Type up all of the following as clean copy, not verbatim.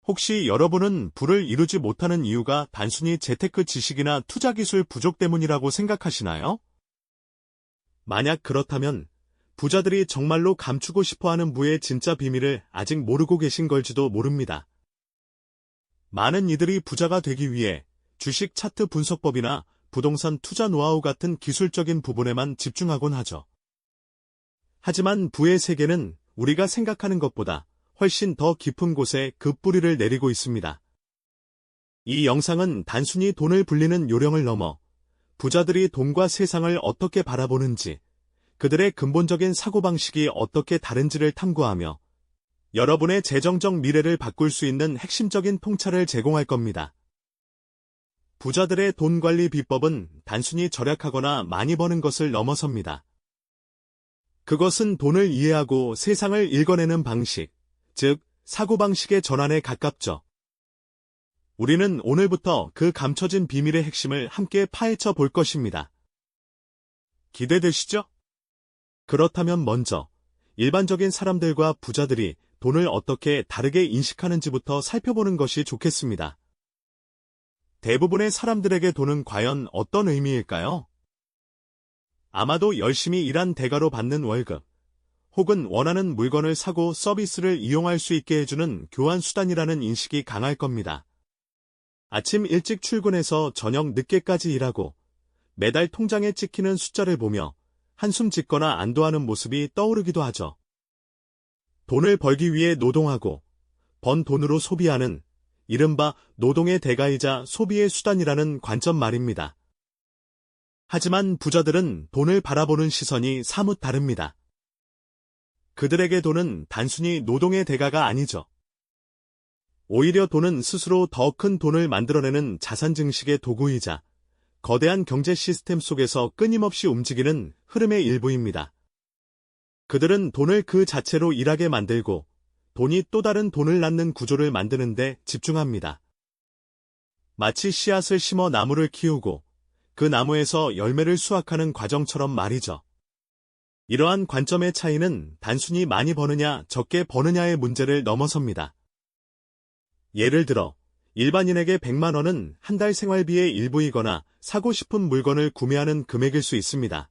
혹시 여러분은 부를 이루지 못하는 이유가 단순히 재테크 지식이나 투자 기술 부족 때문이라고 생각하시나요? 만약 그렇다면 부자들이 정말로 감추고 싶어하는 부의 진짜 비밀을 아직 모르고 계신 걸지도 모릅니다. 많은 이들이 부자가 되기 위해 주식 차트 분석법이나 부동산 투자 노하우 같은 기술적인 부분에만 집중하곤 하죠. 하지만 부의 세계는 우리가 생각하는 것보다 훨씬 더 깊은 곳에 그 뿌리를 내리고 있습니다. 이 영상은 단순히 돈을 불리는 요령을 넘어 부자들이 돈과 세상을 어떻게 바라보는지, 그들의 근본적인 사고방식이 어떻게 다른지를 탐구하며 여러분의 재정적 미래를 바꿀 수 있는 핵심적인 통찰을 제공할 겁니다. 부자들의 돈 관리 비법은 단순히 절약하거나 많이 버는 것을 넘어섭니다. 그것은 돈을 이해하고 세상을 읽어내는 방식, 즉 사고방식의 전환에 가깝죠. 우리는 오늘부터 그 감춰진 비밀의 핵심을 함께 파헤쳐 볼 것입니다. 기대되시죠? 그렇다면 먼저 일반적인 사람들과 부자들이 돈을 어떻게 다르게 인식하는지부터 살펴보는 것이 좋겠습니다. 대부분의 사람들에게 돈은 과연 어떤 의미일까요? 아마도 열심히 일한 대가로 받는 월급, 혹은 원하는 물건을 사고 서비스를 이용할 수 있게 해주는 교환 수단이라는 인식이 강할 겁니다. 아침 일찍 출근해서 저녁 늦게까지 일하고 매달 통장에 찍히는 숫자를 보며 한숨 짓거나 안도하는 모습이 떠오르기도 하죠. 돈을 벌기 위해 노동하고 번 돈으로 소비하는 이른바 노동의 대가이자 소비의 수단이라는 관점 말입니다. 하지만 부자들은 돈을 바라보는 시선이 사뭇 다릅니다. 그들에게 돈은 단순히 노동의 대가가 아니죠. 오히려 돈은 스스로 더 큰 돈을 만들어내는 자산 증식의 도구이자 거대한 경제 시스템 속에서 끊임없이 움직이는 흐름의 일부입니다. 그들은 돈을 그 자체로 일하게 만들고 돈이 또 다른 돈을 낳는 구조를 만드는 데 집중합니다. 마치 씨앗을 심어 나무를 키우고 그 나무에서 열매를 수확하는 과정처럼 말이죠. 이러한 관점의 차이는 단순히 많이 버느냐 적게 버느냐의 문제를 넘어섭니다. 예를 들어 일반인에게 100만 원은 한 달 생활비의 일부이거나 사고 싶은 물건을 구매하는 금액일 수 있습니다.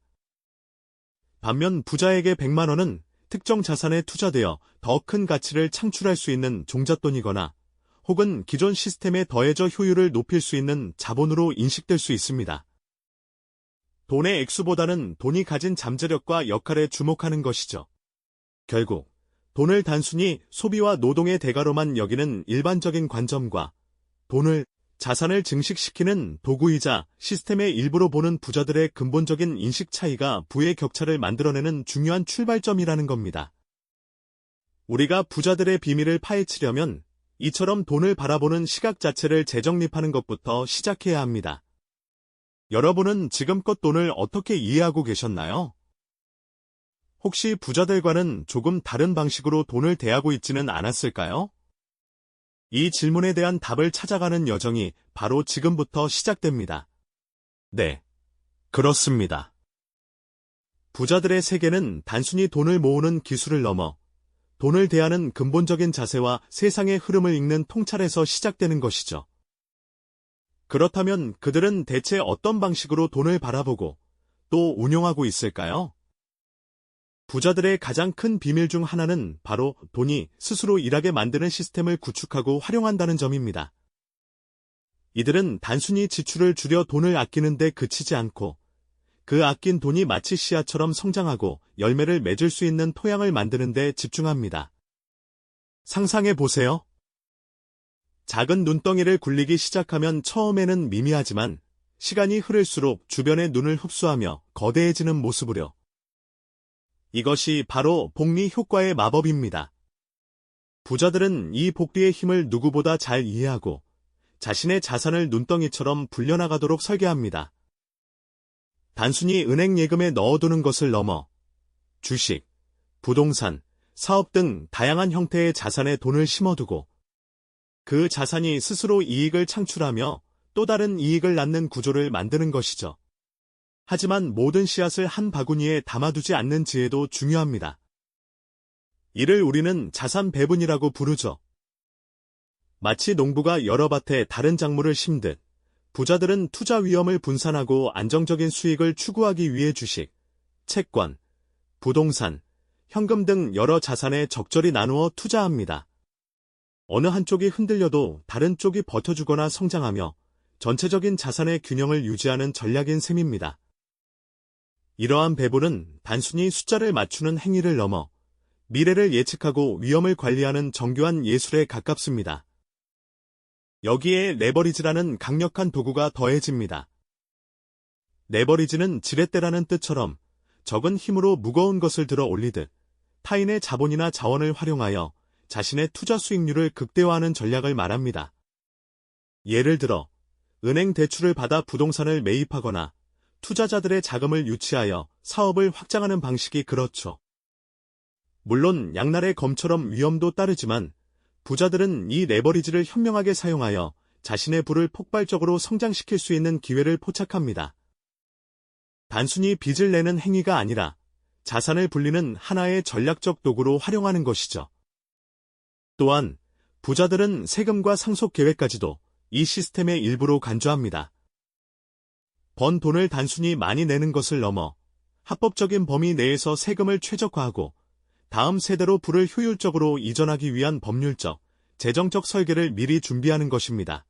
반면 부자에게 100만 원은 특정 자산에 투자되어 더 큰 가치를 창출할 수 있는 종잣돈이거나 혹은 기존 시스템의 더해져 효율을 높일 수 있는 자본으로 인식될 수 있습니다. 돈의 액수보다는 돈이 가진 잠재력과 역할에 주목하는 것이죠. 결국 돈을 단순히 소비와 노동의 대가로만 여기는 일반적인 관점과 돈을 자산을 증식시키는 도구이자 시스템의 일부로 보는 부자들의 근본적인 인식 차이가 부의 격차를 만들어내는 중요한 출발점이라는 겁니다. 우리가 부자들의 비밀을 파헤치려면 이처럼 돈을 바라보는 시각 자체를 재정립하는 것부터 시작해야 합니다. 여러분은 지금껏 돈을 어떻게 이해하고 계셨나요? 혹시 부자들과는 조금 다른 방식으로 돈을 대하고 있지는 않았을까요? 이 질문에 대한 답을 찾아가는 여정이 바로 지금부터 시작됩니다. 네, 그렇습니다. 부자들의 세계는 단순히 돈을 모으는 기술을 넘어 돈을 대하는 근본적인 자세와 세상의 흐름을 읽는 통찰에서 시작되는 것이죠. 그렇다면 그들은 대체 어떤 방식으로 돈을 바라보고 또 운용하고 있을까요? 부자들의 가장 큰 비밀 중 하나는 바로 돈이 스스로 일하게 만드는 시스템을 구축하고 활용한다는 점입니다. 이들은 단순히 지출을 줄여 돈을 아끼는 데 그치지 않고 그 아낀 돈이 마치 씨앗처럼 성장하고 열매를 맺을 수 있는 토양을 만드는 데 집중합니다. 상상해 보세요. 작은 눈덩이를 굴리기 시작하면 처음에는 미미하지만 시간이 흐를수록 주변의 눈을 흡수하며 거대해지는 모습으로. 이것이 바로 복리 효과의 마법입니다. 부자들은 이 복리의 힘을 누구보다 잘 이해하고 자신의 자산을 눈덩이처럼 불려나가도록 설계합니다. 단순히 은행 예금에 넣어두는 것을 넘어 주식, 부동산, 사업 등 다양한 형태의 자산에 돈을 심어두고 그 자산이 스스로 이익을 창출하며 또 다른 이익을 낳는 구조를 만드는 것이죠. 하지만 모든 씨앗을 한 바구니에 담아두지 않는 지혜도 중요합니다. 이를 우리는 자산 배분이라고 부르죠. 마치 농부가 여러 밭에 다른 작물을 심듯 부자들은 투자 위험을 분산하고 안정적인 수익을 추구하기 위해 주식, 채권, 부동산, 현금 등 여러 자산에 적절히 나누어 투자합니다. 어느 한쪽이 흔들려도 다른 쪽이 버텨주거나 성장하며 전체적인 자산의 균형을 유지하는 전략인 셈입니다. 이러한 배분은 단순히 숫자를 맞추는 행위를 넘어 미래를 예측하고 위험을 관리하는 정교한 예술에 가깝습니다. 여기에 레버리지라는 강력한 도구가 더해집니다. 레버리지는 지렛대라는 뜻처럼 적은 힘으로 무거운 것을 들어 올리듯 타인의 자본이나 자원을 활용하여 자신의 투자 수익률을 극대화하는 전략을 말합니다. 예를 들어 은행 대출을 받아 부동산을 매입하거나 투자자들의 자금을 유치하여 사업을 확장하는 방식이 그렇죠. 물론 양날의 검처럼 위험도 따르지만 부자들은 이 레버리지를 현명하게 사용하여 자신의 부를 폭발적으로 성장시킬 수 있는 기회를 포착합니다. 단순히 빚을 내는 행위가 아니라 자산을 불리는 하나의 전략적 도구로 활용하는 것이죠. 또한 부자들은 세금과 상속 계획까지도 이 시스템의 일부로 간주합니다. 번 돈을 단순히 많이 내는 것을 넘어 합법적인 범위 내에서 세금을 최적화하고 다음 세대로 부를 효율적으로 이전하기 위한 법률적, 재정적 설계를 미리 준비하는 것입니다.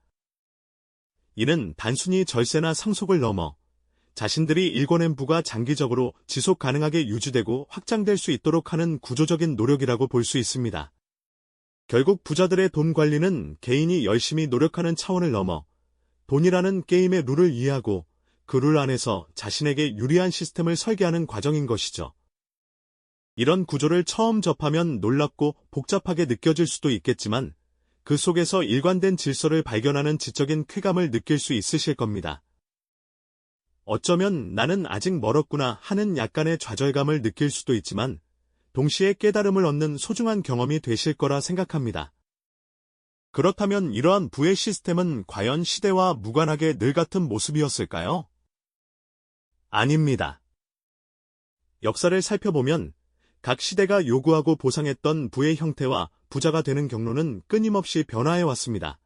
이는 단순히 절세나 상속을 넘어 자신들이 일궈낸 부가 장기적으로 지속 가능하게 유지되고 확장될 수 있도록 하는 구조적인 노력이라고 볼 수 있습니다. 결국 부자들의 돈 관리는 개인이 열심히 노력하는 차원을 넘어 돈이라는 게임의 룰을 이해하고 그 룰 안에서 자신에게 유리한 시스템을 설계하는 과정인 것이죠. 이런 구조를 처음 접하면 놀랍고 복잡하게 느껴질 수도 있겠지만 그 속에서 일관된 질서를 발견하는 지적인 쾌감을 느낄 수 있으실 겁니다. 어쩌면 나는 아직 멀었구나 하는 약간의 좌절감을 느낄 수도 있지만 동시에 깨달음을 얻는 소중한 경험이 되실 거라 생각합니다. 그렇다면 이러한 부의 시스템은 과연 시대와 무관하게 늘 같은 모습이었을까요? 아닙니다. 역사를 살펴보면 각 시대가 요구하고 보상했던 부의 형태와 부자가 되는 경로는 끊임없이 변화해왔습니다.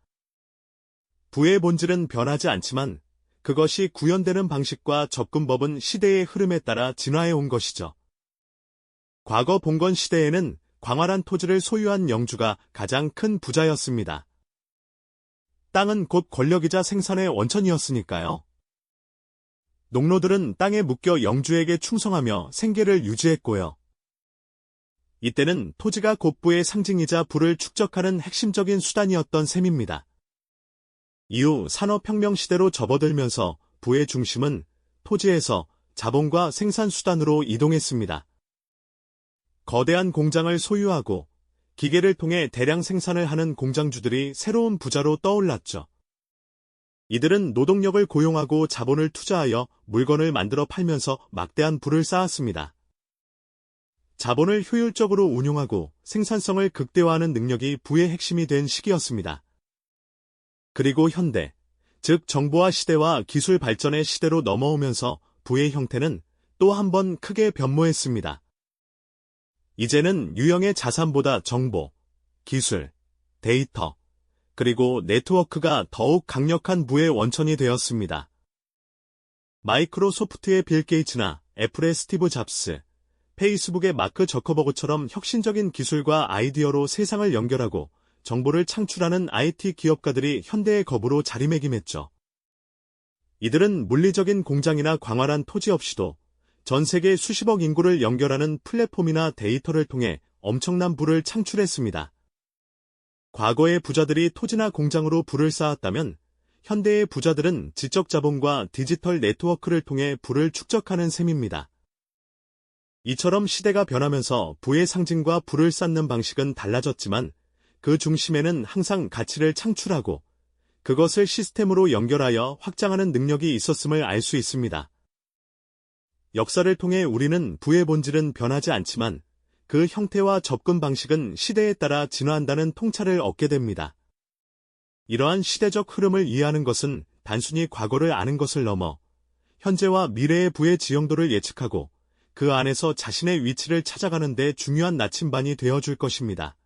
부의 본질은 변하지 않지만 그것이 구현되는 방식과 접근법은 시대의 흐름에 따라 진화해온 것이죠. 과거 봉건 시대에는 광활한 토지를 소유한 영주가 가장 큰 부자였습니다. 땅은 곧 권력이자 생산의 원천이었으니까요. 농노들은 땅에 묶여 영주에게 충성하며 생계를 유지했고요. 이때는 토지가 곧 부의 상징이자 부를 축적하는 핵심적인 수단이었던 셈입니다. 이후 산업혁명 시대로 접어들면서 부의 중심은 토지에서 자본과 생산수단으로 이동했습니다. 거대한 공장을 소유하고 기계를 통해 대량 생산을 하는 공장주들이 새로운 부자로 떠올랐죠. 이들은 노동력을 고용하고 자본을 투자하여 물건을 만들어 팔면서 막대한 부를 쌓았습니다. 자본을 효율적으로 운용하고 생산성을 극대화하는 능력이 부의 핵심이 된 시기였습니다. 그리고 현대, 즉 정보화 시대와 기술 발전의 시대로 넘어오면서 부의 형태는 또 한 번 크게 변모했습니다. 이제는 유형의 자산보다 정보, 기술, 데이터, 그리고 네트워크가 더욱 강력한 부의 원천이 되었습니다. 마이크로소프트의 빌 게이츠나 애플의 스티브 잡스, 페이스북의 마크 저커버그처럼 혁신적인 기술과 아이디어로 세상을 연결하고 정보를 창출하는 IT 기업가들이 현대의 거부로 자리매김했죠. 이들은 물리적인 공장이나 광활한 토지 없이도 전 세계 수십억 인구를 연결하는 플랫폼이나 데이터를 통해 엄청난 부를 창출했습니다. 과거의 부자들이 토지나 공장으로 부를 쌓았다면 현대의 부자들은 지적 자본과 디지털 네트워크를 통해 부를 축적하는 셈입니다. 이처럼 시대가 변하면서 부의 상징과 부를 쌓는 방식은 달라졌지만 그 중심에는 항상 가치를 창출하고 그것을 시스템으로 연결하여 확장하는 능력이 있었음을 알 수 있습니다. 역사를 통해 우리는 부의 본질은 변하지 않지만 그 형태와 접근 방식은 시대에 따라 진화한다는 통찰을 얻게 됩니다. 이러한 시대적 흐름을 이해하는 것은 단순히 과거를 아는 것을 넘어 현재와 미래의 부의 지형도를 예측하고 그 안에서 자신의 위치를 찾아가는 데 중요한 나침반이 되어줄 것입니다.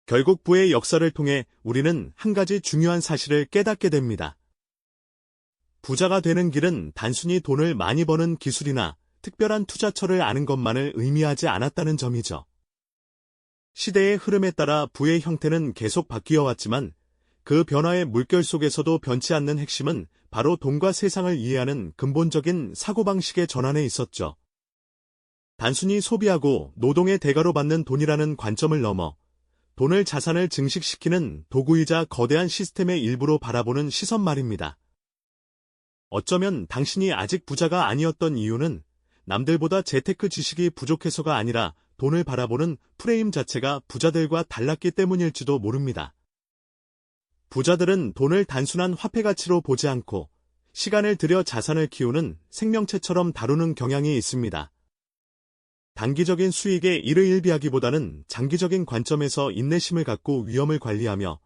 결국 부의 역사를 통해 우리는 한 가지 중요한 사실을 깨닫게 됩니다. 부자가 되는 길은 단순히 돈을 많이 버는 기술이나 특별한 투자처를 아는 것만을 의미하지 않았다는 점이죠. 시대의 흐름에 따라 부의 형태는 계속 바뀌어 왔지만 그 변화의 물결 속에서도 변치 않는 핵심은 바로 돈과 세상을 이해하는 근본적인 사고방식의 전환에 있었죠. 단순히 소비하고 노동의 대가로 받는 돈이라는 관점을 넘어 돈을 자산을 증식시키는 도구이자 거대한 시스템의 일부로 바라보는 시선 말입니다. 어쩌면 당신이 아직 부자가 아니었던 이유는 남들보다 재테크 지식이 부족해서가 아니라 돈을 바라보는 프레임 자체가 부자들과 달랐기 때문일지도 모릅니다. 부자들은 돈을 단순한 화폐 가치로 보지 않고 시간을 들여 자산을 키우는 생명체처럼 다루는 경향이 있습니다. 단기적인 수익에 일희일비하기보다는 장기적인 관점에서 인내심을 갖고 위험을 관리하며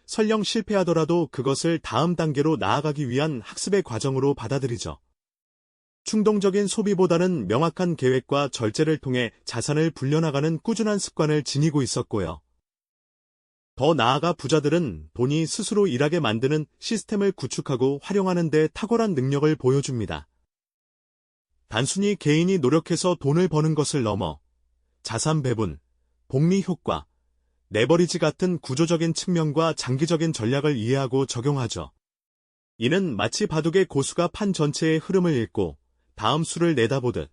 설령 실패하더라도 그것을 다음 단계로 나아가기 위한 학습의 과정으로 받아들이죠. 충동적인 소비보다는 명확한 계획과 절제를 통해 자산을 불려나가는 꾸준한 습관을 지니고 있었고요. 더 나아가 부자들은 돈이 스스로 일하게 만드는 시스템을 구축하고 활용하는 데 탁월한 능력을 보여줍니다. 단순히 개인이 노력해서 돈을 버는 것을 넘어 자산 배분, 복리 효과, 레버리지 같은 구조적인 측면과 장기적인 전략을 이해하고 적용하죠. 이는 마치 바둑의 고수가 판 전체의 흐름을 읽고 다음 수를 내다보듯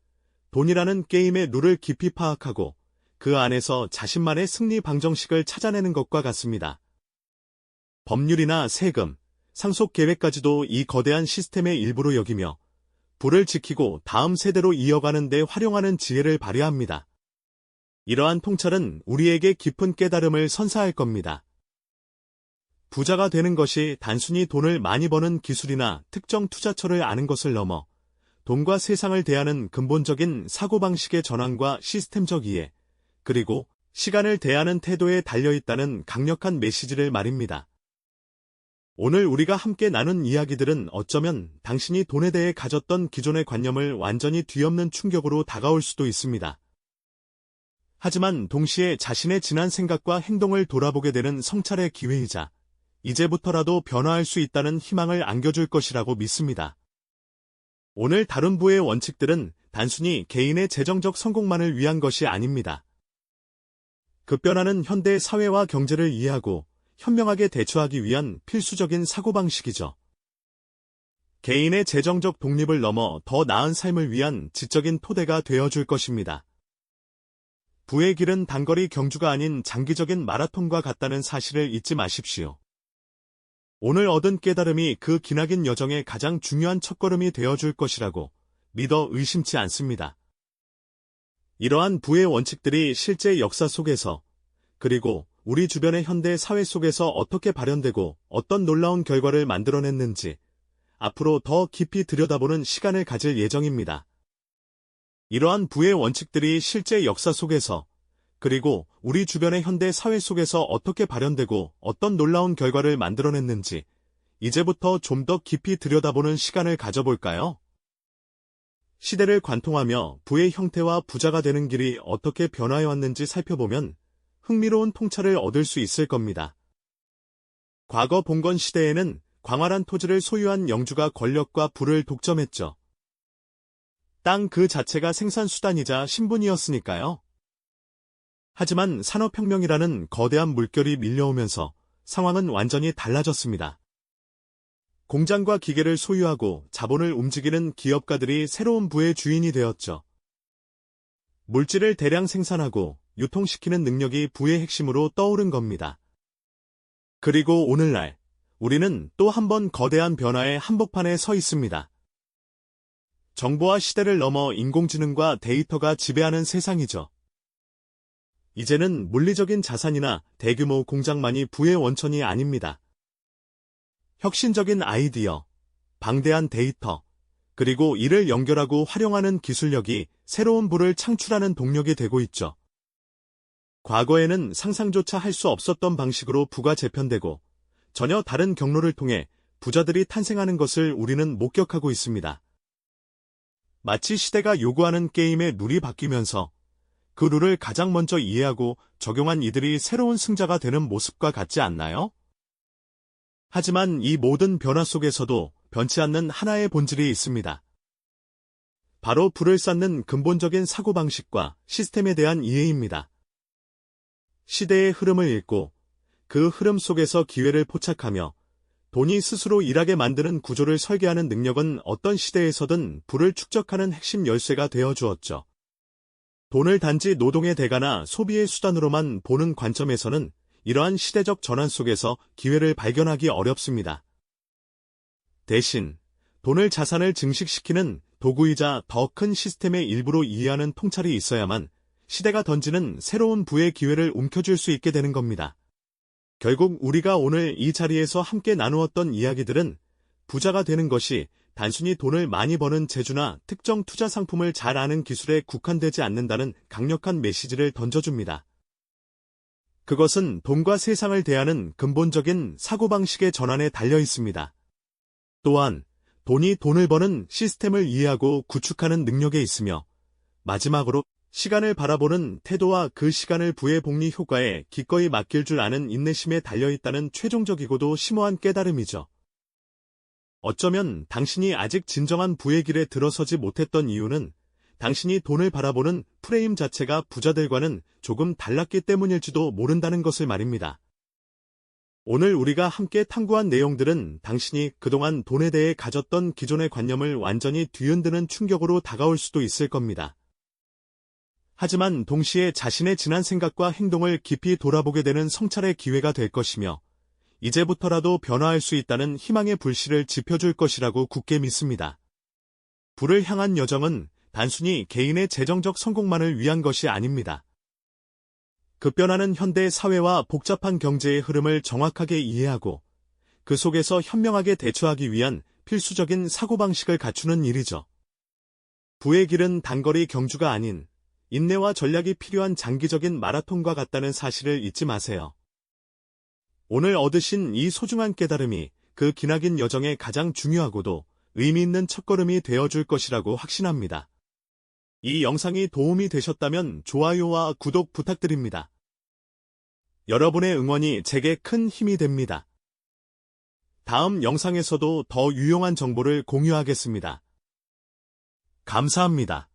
돈이라는 게임의 룰을 깊이 파악하고 그 안에서 자신만의 승리 방정식을 찾아내는 것과 같습니다. 법률이나 세금, 상속 계획까지도 이 거대한 시스템의 일부로 여기며 부를 지키고 다음 세대로 이어가는 데 활용하는 지혜를 발휘합니다. 이러한 통찰은 우리에게 깊은 깨달음을 선사할 겁니다. 부자가 되는 것이 단순히 돈을 많이 버는 기술이나 특정 투자처를 아는 것을 넘어 돈과 세상을 대하는 근본적인 사고방식의 전환과 시스템적 이해, 그리고 시간을 대하는 태도에 달려있다는 강력한 메시지를 말입니다. 오늘 우리가 함께 나눈 이야기들은 어쩌면 당신이 돈에 대해 가졌던 기존의 관념을 완전히 뒤엎는 충격으로 다가올 수도 있습니다. 하지만 동시에 자신의 지난 생각과 행동을 돌아보게 되는 성찰의 기회이자 이제부터라도 변화할 수 있다는 희망을 안겨줄 것이라고 믿습니다. 오늘 다룬 부의 원칙들은 단순히 개인의 재정적 성공만을 위한 것이 아닙니다. 급변하는 현대 사회와 경제를 이해하고 현명하게 대처하기 위한 필수적인 사고방식이죠. 개인의 재정적 독립을 넘어 더 나은 삶을 위한 지적인 토대가 되어줄 것입니다. 부의 길은 단거리 경주가 아닌 장기적인 마라톤과 같다는 사실을 잊지 마십시오. 오늘 얻은 깨달음이 그 기나긴 여정의 가장 중요한 첫걸음이 되어줄 것이라고 믿어 의심치 않습니다. 이러한 부의 원칙들이 실제 역사 속에서 그리고 우리 주변의 현대 사회 속에서 어떻게 발현되고 어떤 놀라운 결과를 만들어냈는지 앞으로 더 깊이 들여다보는 시간을 가질 예정입니다. 이러한 부의 원칙들이 실제 역사 속에서 그리고 우리 주변의 현대 사회 속에서 어떻게 발현되고 어떤 놀라운 결과를 만들어냈는지 이제부터 좀 더 깊이 들여다보는 시간을 가져볼까요? 시대를 관통하며 부의 형태와 부자가 되는 길이 어떻게 변화해왔는지 살펴보면 흥미로운 통찰을 얻을 수 있을 겁니다. 과거 봉건 시대에는 광활한 토지를 소유한 영주가 권력과 부를 독점했죠. 땅 그 자체가 생산수단이자 신분이었으니까요. 하지만 산업혁명이라는 거대한 물결이 밀려오면서 상황은 완전히 달라졌습니다. 공장과 기계를 소유하고 자본을 움직이는 기업가들이 새로운 부의 주인이 되었죠. 물질을 대량 생산하고 유통시키는 능력이 부의 핵심으로 떠오른 겁니다. 그리고 오늘날 우리는 또 한 번 거대한 변화의 한복판에 서 있습니다. 정보화 시대를 넘어 인공지능과 데이터가 지배하는 세상이죠. 이제는 물리적인 자산이나 대규모 공장만이 부의 원천이 아닙니다. 혁신적인 아이디어, 방대한 데이터, 그리고 이를 연결하고 활용하는 기술력이 새로운 부를 창출하는 동력이 되고 있죠. 과거에는 상상조차 할 수 없었던 방식으로 부가 재편되고 전혀 다른 경로를 통해 부자들이 탄생하는 것을 우리는 목격하고 있습니다. 마치 시대가 요구하는 게임의 룰이 바뀌면서 그 룰을 가장 먼저 이해하고 적용한 이들이 새로운 승자가 되는 모습과 같지 않나요? 하지만 이 모든 변화 속에서도 변치 않는 하나의 본질이 있습니다. 바로 불을 쌓는 근본적인 사고방식과 시스템에 대한 이해입니다. 시대의 흐름을 읽고 그 흐름 속에서 기회를 포착하며 돈이 스스로 일하게 만드는 구조를 설계하는 능력은 어떤 시대에서든 부를 축적하는 핵심 열쇠가 되어 주었죠. 돈을 단지 노동의 대가나 소비의 수단으로만 보는 관점에서는 이러한 시대적 전환 속에서 기회를 발견하기 어렵습니다. 대신 돈을 자산을 증식시키는 도구이자 더 큰 시스템의 일부로 이해하는 통찰이 있어야만 시대가 던지는 새로운 부의 기회를 움켜쥘 수 있게 되는 겁니다. 결국 우리가 오늘 이 자리에서 함께 나누었던 이야기들은 부자가 되는 것이 단순히 돈을 많이 버는 재주나 특정 투자 상품을 잘 아는 기술에 국한되지 않는다는 강력한 메시지를 던져줍니다. 그것은 돈과 세상을 대하는 근본적인 사고방식의 전환에 달려 있습니다. 또한 돈이 돈을 버는 시스템을 이해하고 구축하는 능력에 있으며 마지막으로 시간을 바라보는 태도와 그 시간을 부의 복리 효과에 기꺼이 맡길 줄 아는 인내심에 달려있다는 최종적이고도 심오한 깨달음이죠. 어쩌면 당신이 아직 진정한 부의 길에 들어서지 못했던 이유는 당신이 돈을 바라보는 프레임 자체가 부자들과는 조금 달랐기 때문일지도 모른다는 것을 말입니다. 오늘 우리가 함께 탐구한 내용들은 당신이 그동안 돈에 대해 가졌던 기존의 관념을 완전히 뒤흔드는 충격으로 다가올 수도 있을 겁니다. 하지만 동시에 자신의 지난 생각과 행동을 깊이 돌아보게 되는 성찰의 기회가 될 것이며 이제부터라도 변화할 수 있다는 희망의 불씨를 지펴줄 것이라고 굳게 믿습니다. 부를 향한 여정은 단순히 개인의 재정적 성공만을 위한 것이 아닙니다. 급변하는 현대 사회와 복잡한 경제의 흐름을 정확하게 이해하고 그 속에서 현명하게 대처하기 위한 필수적인 사고방식을 갖추는 일이죠. 부의 길은 단거리 경주가 아닌 인내와 전략이 필요한 장기적인 마라톤과 같다는 사실을 잊지 마세요. 오늘 얻으신 이 소중한 깨달음이 그 기나긴 여정의 가장 중요하고도 의미 있는 첫걸음이 되어줄 것이라고 확신합니다. 이 영상이 도움이 되셨다면 좋아요와 구독 부탁드립니다. 여러분의 응원이 제게 큰 힘이 됩니다. 다음 영상에서도 더 유용한 정보를 공유하겠습니다. 감사합니다.